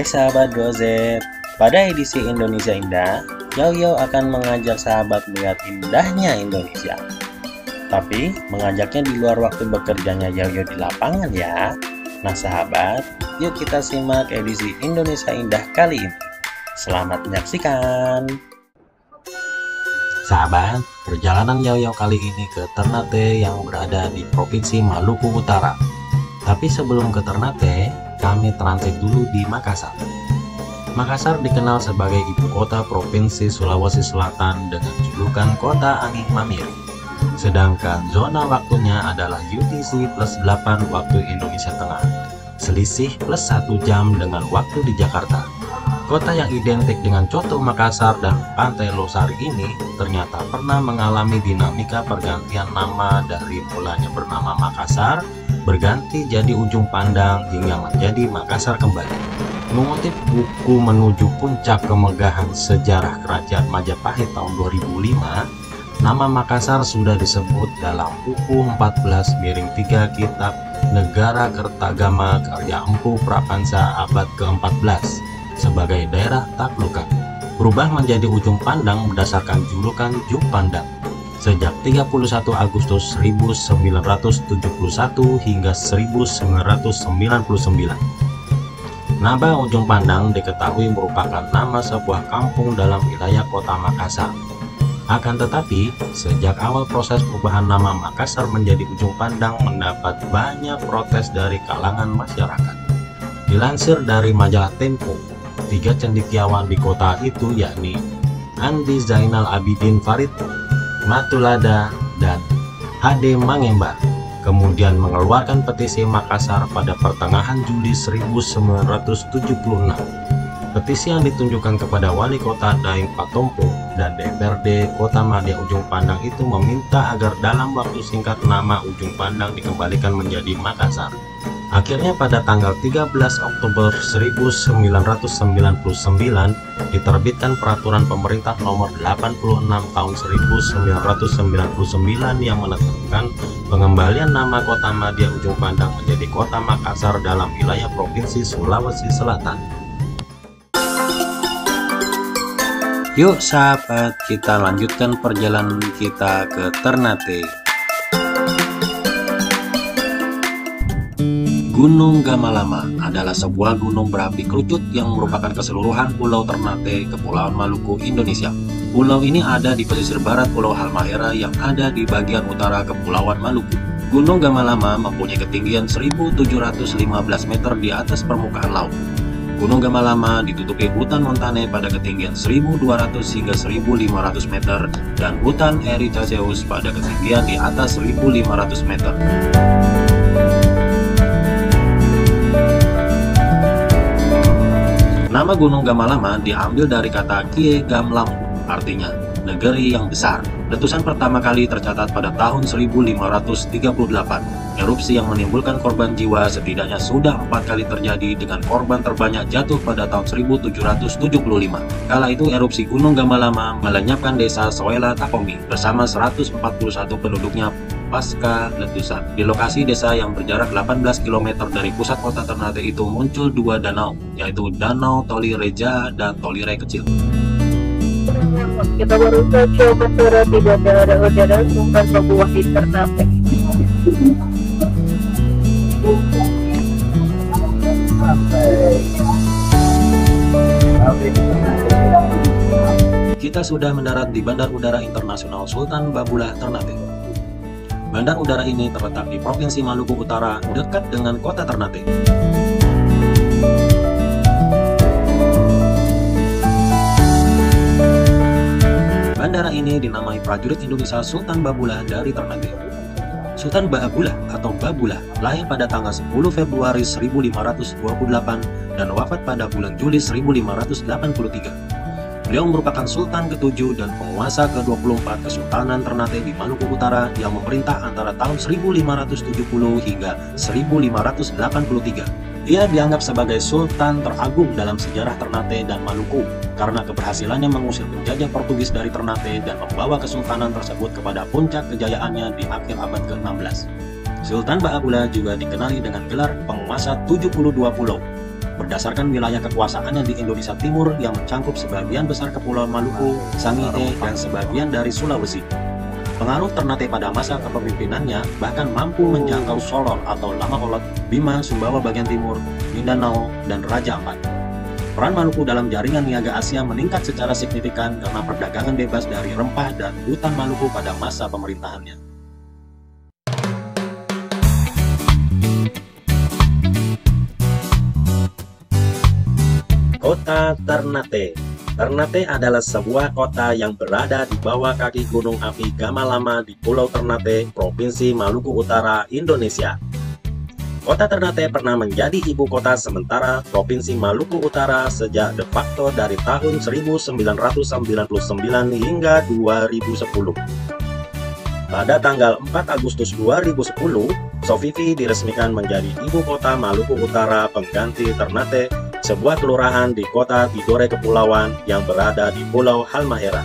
sahabat Gozet, pada edisi Indonesia Indah, Yoyo akan mengajak sahabat melihat indahnya Indonesia. Tapi mengajaknya di luar waktu bekerjanya Yoyo di lapangan ya. Nah sahabat, yuk kita simak edisi Indonesia Indah kali ini. Selamat menyaksikan. Sahabat, perjalanan Yoyo kali ini ke Ternate yang berada di Provinsi Maluku Utara. Tapi sebelum ke Ternate, kami transit dulu di Makassar. Makassar dikenal sebagai ibu kota Provinsi Sulawesi Selatan dengan julukan Kota Angin Mamiri. Sedangkan zona waktunya adalah UTC plus 8 waktu Indonesia Tengah. Selisih plus 1 jam dengan waktu di Jakarta. Kota yang identik dengan Coto Makassar dan Pantai Losari ini ternyata pernah mengalami dinamika pergantian nama dari mulanya bernama Makassar, berganti jadi Ujung Pandang hingga menjadi Makassar kembali. Mengutip buku Menuju Puncak Kemegahan Sejarah Kerajaan Majapahit tahun 2005, nama Makassar sudah disebut dalam buku 14-3 Kitab Negara Kertagama karya Empu Prapansa abad ke-14 sebagai daerah taklukan. Berubah menjadi Ujung Pandang berdasarkan julukan Juk Pandang sejak 31 Agustus 1971 hingga 1999. Nama Ujung Pandang diketahui merupakan nama sebuah kampung dalam wilayah kota Makassar. Akan tetapi, sejak awal proses perubahan nama Makassar menjadi Ujung Pandang mendapat banyak protes dari kalangan masyarakat. Dilansir dari majalah Tempo, 3 cendekiawan di kota itu yakni Andi Zainal Abidin Farid, Matulada, dan HD Mangemba kemudian mengeluarkan petisi Makassar pada pertengahan Juli 1976. Petisi yang ditunjukkan kepada Wali Kota Daeng Patompo dan DPRD Kota Madya Ujung Pandang itu meminta agar dalam waktu singkat nama Ujung Pandang dikembalikan menjadi Makassar. Akhirnya pada tanggal 13 Oktober 1999 diterbitkan Peraturan Pemerintah Nomor 86 Tahun 1999 yang menetapkan pengembalian nama Kota Madya Ujung Pandang menjadi Kota Makassar dalam wilayah Provinsi Sulawesi Selatan. Yuk sahabat, kita lanjutkan perjalanan kita ke Ternate. Gunung Gamalama adalah sebuah gunung berapi kerucut yang merupakan keseluruhan Pulau Ternate, Kepulauan Maluku, Indonesia. Pulau ini ada di pesisir barat Pulau Halmahera yang ada di bagian utara Kepulauan Maluku. Gunung Gamalama mempunyai ketinggian 1.715 meter di atas permukaan laut. Gunung Gamalama ditutupi hutan montane pada ketinggian 1.200 hingga 1.500 meter dan hutan Ericaceus pada ketinggian di atas 1.500 meter. Nama Gunung Gamalama diambil dari kata Kie Gamlam, artinya negeri yang besar. Letusan pertama kali tercatat pada tahun 1538. Erupsi yang menimbulkan korban jiwa setidaknya sudah 4 kali terjadi dengan korban terbanyak jatuh pada tahun 1775. Kala itu erupsi Gunung Gamalama melenyapkan desa Soela Takomi bersama 141 penduduknya pasca letusan. Di lokasi desa yang berjarak 18 km dari pusat kota Ternate itu muncul 2 danau, yaitu Danau Tolireja dan Tolire Kecil. Kita baru saja berada di Bandara Udara Sultan Babuah di Ternate. Kita sudah mendarat di Bandar Udara Internasional Sultan Babulah Ternate. Bandar udara ini terletak di Provinsi Maluku Utara, dekat dengan kota Ternate. Bandara ini dinamai prajurit Indonesia Sultan Babulah dari Ternate. Sultan Baabullah atau Babulah lahir pada tanggal 10 Februari 1528 dan wafat pada bulan Juli 1583. Beliau merupakan Sultan ke-7 dan penguasa ke-24 Kesultanan Ternate di Maluku Utara yang memerintah antara tahun 1570 hingga 1583. Ia dianggap sebagai Sultan teragung dalam sejarah Ternate dan Maluku karena keberhasilannya mengusir penjajah Portugis dari Ternate dan membawa kesultanan tersebut kepada puncak kejayaannya di akhir abad ke-16. Sultan Baabullah juga dikenali dengan gelar penguasa 72 pulau. berdasarkan wilayah kekuasaannya di Indonesia Timur yang mencakup sebagian besar Kepulauan Maluku, Sangihe, dan sebagian dari Sulawesi. Pengaruh Ternate pada masa kepemimpinannya bahkan mampu menjangkau Solor atau Lama Olot, Bima, Sumbawa bagian timur, Mindanao, dan Raja Ampat. Peran Maluku dalam jaringan niaga Asia meningkat secara signifikan karena perdagangan bebas dari rempah dan hutan Maluku pada masa pemerintahannya. Kota Ternate. Ternate adalah sebuah kota yang berada di bawah kaki Gunung Api Gamalama di Pulau Ternate, Provinsi Maluku Utara, Indonesia. Kota Ternate pernah menjadi ibu kota sementara Provinsi Maluku Utara sejak de facto dari tahun 1999 hingga 2010. Pada tanggal 4 Agustus 2010, Sofifi diresmikan menjadi ibu kota Maluku Utara pengganti Ternate, sebuah kelurahan di kota Tidore Kepulauan yang berada di Pulau Halmahera.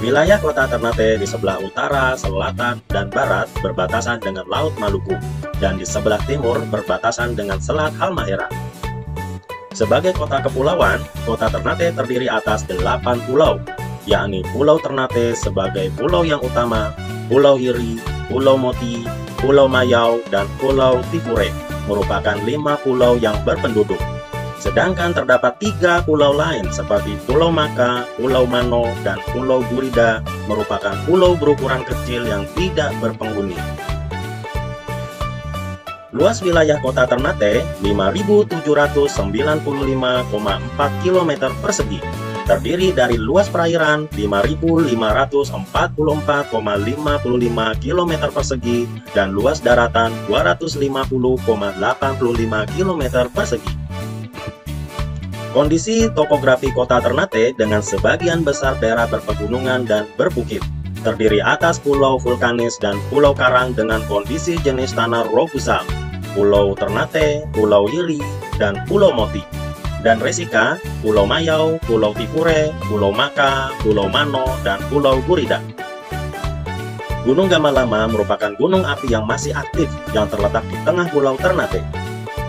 Wilayah kota Ternate di sebelah utara, selatan, dan barat berbatasan dengan Laut Maluku, dan di sebelah timur berbatasan dengan Selat Halmahera. Sebagai kota kepulauan, kota Ternate terdiri atas 8 pulau, yakni Pulau Ternate sebagai pulau yang utama, Pulau Hiri, Pulau Moti, Pulau Mayau, dan Pulau Tifure, merupakan 5 pulau yang berpenduduk. Sedangkan terdapat 3 pulau lain seperti Pulau Maka, Pulau Mano, dan Pulau Gurida merupakan pulau berukuran kecil yang tidak berpenghuni. Luas wilayah kota Ternate 5.795,4 km persegi, terdiri dari luas perairan 5.544,55 km persegi dan luas daratan 250,85 km persegi. Kondisi topografi kota Ternate dengan sebagian besar daerah berpegunungan dan berbukit, terdiri atas pulau vulkanis dan pulau karang dengan kondisi jenis tanah robusta, Pulau Ternate, Pulau Hiri, dan Pulau Moti. Dan Resika, Pulau Mayau, Pulau Tifure, Pulau Maka, Pulau Mano, dan Pulau Gurida. Gunung Gamalama merupakan gunung api yang masih aktif yang terletak di tengah Pulau Ternate.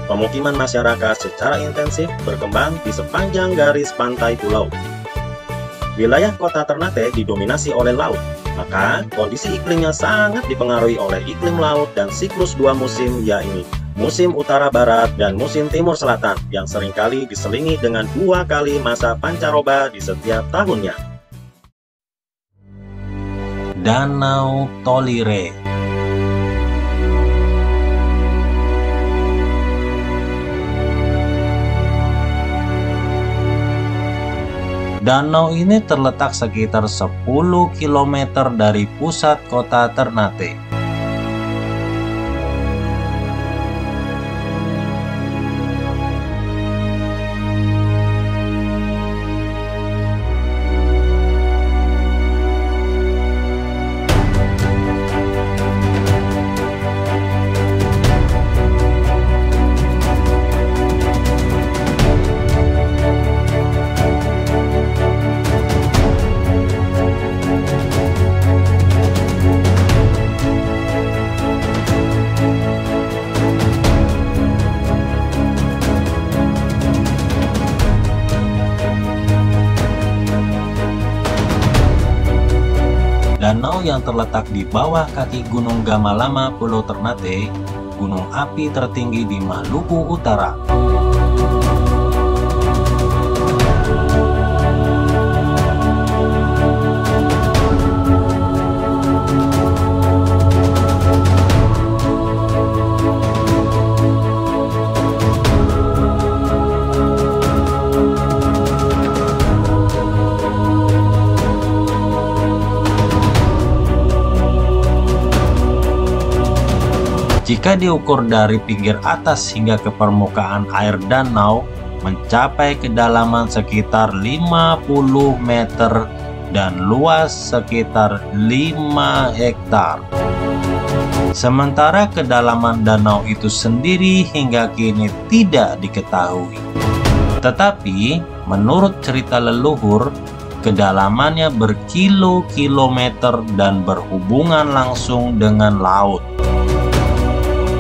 Pemukiman masyarakat secara intensif berkembang di sepanjang garis pantai pulau. Wilayah kota Ternate didominasi oleh laut, maka kondisi iklimnya sangat dipengaruhi oleh iklim laut dan siklus 2 musim, yaitu musim utara-barat dan musim timur-selatan yang seringkali diselingi dengan 2 kali masa pancaroba di setiap tahunnya. Danau Tolire. Danau ini terletak sekitar 10 km dari pusat kota Ternate. Danau yang terletak di bawah kaki Gunung Gamalama Pulau Ternate, gunung api tertinggi di Maluku Utara. Jika diukur dari pinggir atas hingga ke permukaan air danau, mencapai kedalaman sekitar 50 meter dan luas sekitar 5 hektar. Sementara kedalaman danau itu sendiri hingga kini tidak diketahui. Tetapi, menurut cerita leluhur, kedalamannya berkilo-kilometer dan berhubungan langsung dengan laut.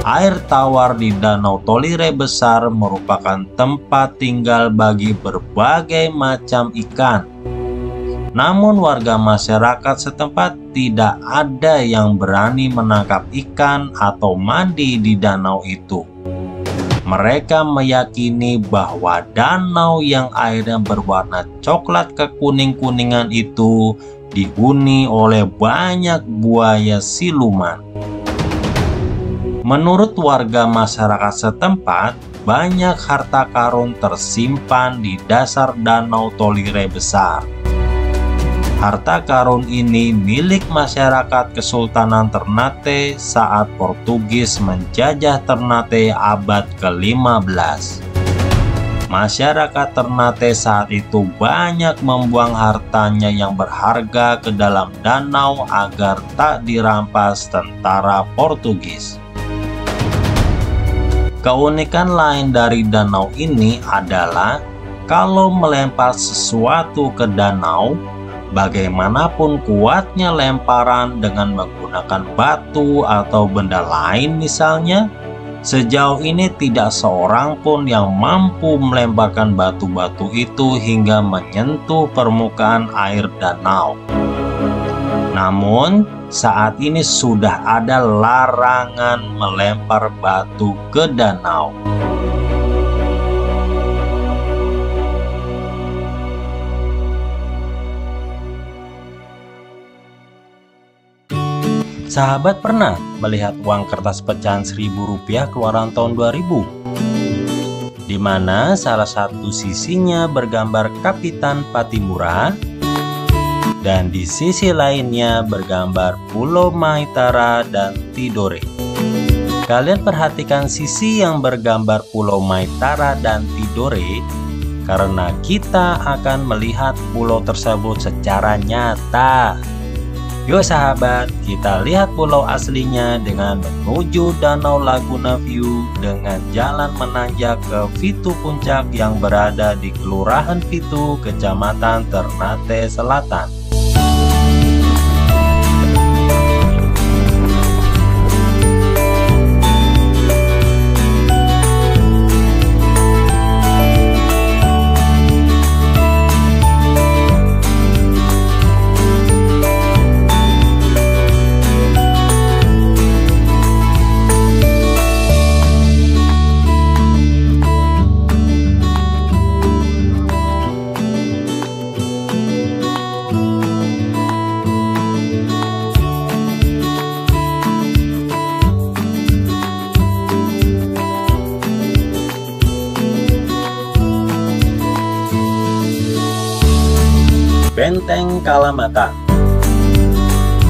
Air tawar di Danau Tolire Besar merupakan tempat tinggal bagi berbagai macam ikan. Namun warga masyarakat setempat tidak ada yang berani menangkap ikan atau mandi di danau itu. Mereka meyakini bahwa danau yang airnya berwarna coklat kekuning-kuningan itu dihuni oleh banyak buaya siluman. Menurut warga masyarakat setempat, banyak harta karun tersimpan di dasar Danau Tolire Besar. Harta karun ini milik masyarakat Kesultanan Ternate saat Portugis menjajah Ternate abad ke-15. Masyarakat Ternate saat itu banyak membuang hartanya yang berharga ke dalam danau agar tak dirampas tentara Portugis. Keunikan lain dari danau ini adalah kalau melempar sesuatu ke danau, bagaimanapun kuatnya lemparan dengan menggunakan batu atau benda lain misalnya, sejauh ini tidak seorang pun yang mampu melemparkan batu-batu itu hingga menyentuh permukaan air danau. Namun, saat ini sudah ada larangan melempar batu ke danau. Sahabat pernah melihat uang kertas pecahan Rp1.000 keluaran tahun 2000? Di mana salah satu sisinya bergambar Kapitan Patimura dan di sisi lainnya bergambar Pulau Maitara dan Tidore. Kalian perhatikan sisi yang bergambar Pulau Maitara dan Tidore karena kita akan melihat pulau tersebut secara nyata. Yuk sahabat, kita lihat pulau aslinya dengan menuju Danau Laguna View dengan jalan menanjak ke Fitu Puncak yang berada di Kelurahan Fitu, Kecamatan Ternate Selatan. Benteng Kalamata.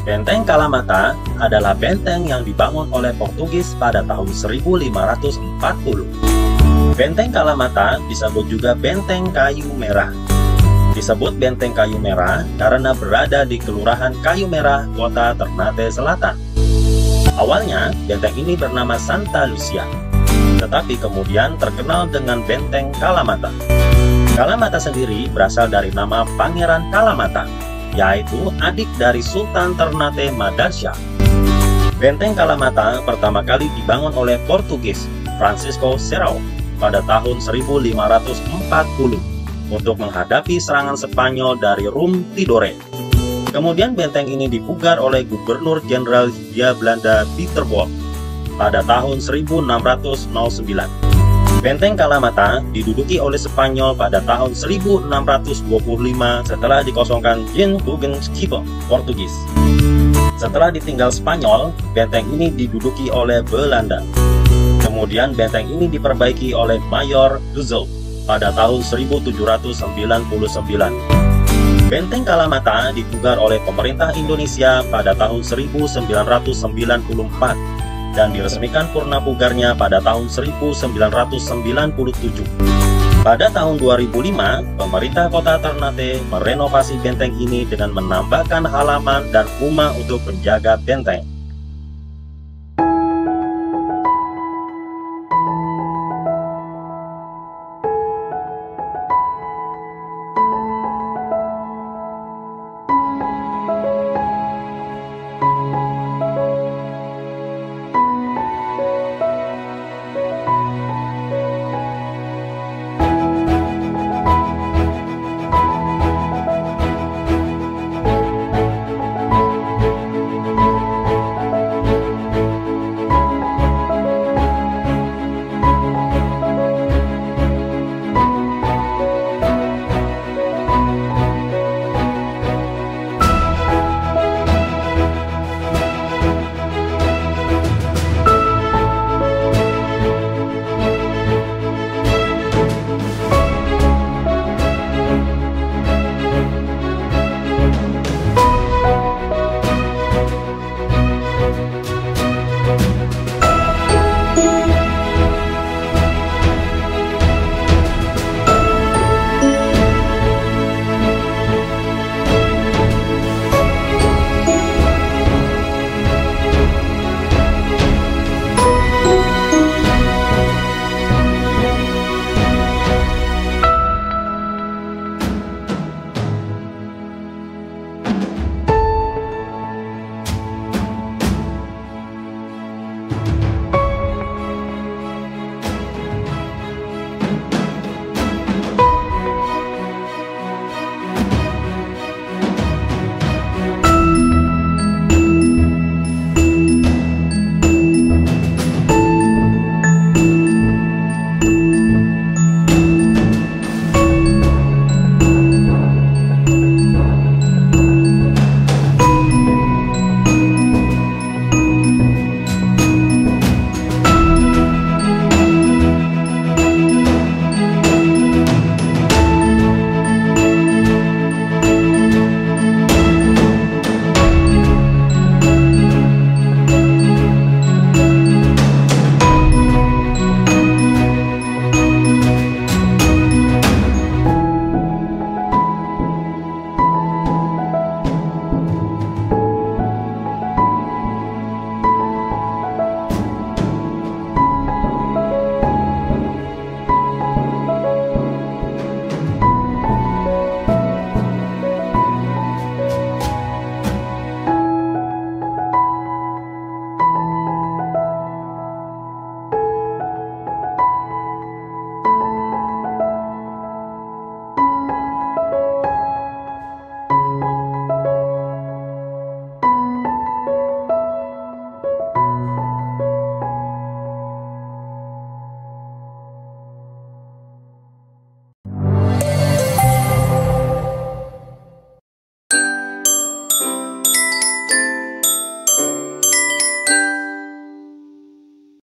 Benteng Kalamata adalah benteng yang dibangun oleh Portugis pada tahun 1540. Benteng Kalamata disebut juga Benteng Kayu Merah. Disebut Benteng Kayu Merah karena berada di Kelurahan Kayu Merah, Kota Ternate Selatan. Awalnya, benteng ini bernama Santa Lucia, tetapi kemudian terkenal dengan Benteng Kalamata. Kalamata sendiri berasal dari nama Pangeran Kalamata, yaitu adik dari Sultan Ternate Madarsyah. Benteng Kalamata pertama kali dibangun oleh Portugis Francisco Serrao pada tahun 1540 untuk menghadapi serangan Spanyol dari Rum Tidore. Kemudian benteng ini dipugar oleh Gubernur Jenderal Hindia Belanda Pieter Both pada tahun 1609. Benteng Kalamata diduduki oleh Spanyol pada tahun 1625 setelah dikosongkan Jean Guggenschieper Portugis. Setelah ditinggal Spanyol, benteng ini diduduki oleh Belanda. Kemudian benteng ini diperbaiki oleh Mayor Duzel pada tahun 1799. Benteng Kalamata dipugar oleh pemerintah Indonesia pada tahun 1994 dan diresmikan purna pugarnya pada tahun 1997. Pada tahun 2005, pemerintah kota Ternate merenovasi benteng ini dengan menambahkan halaman dan rumah untuk penjaga benteng.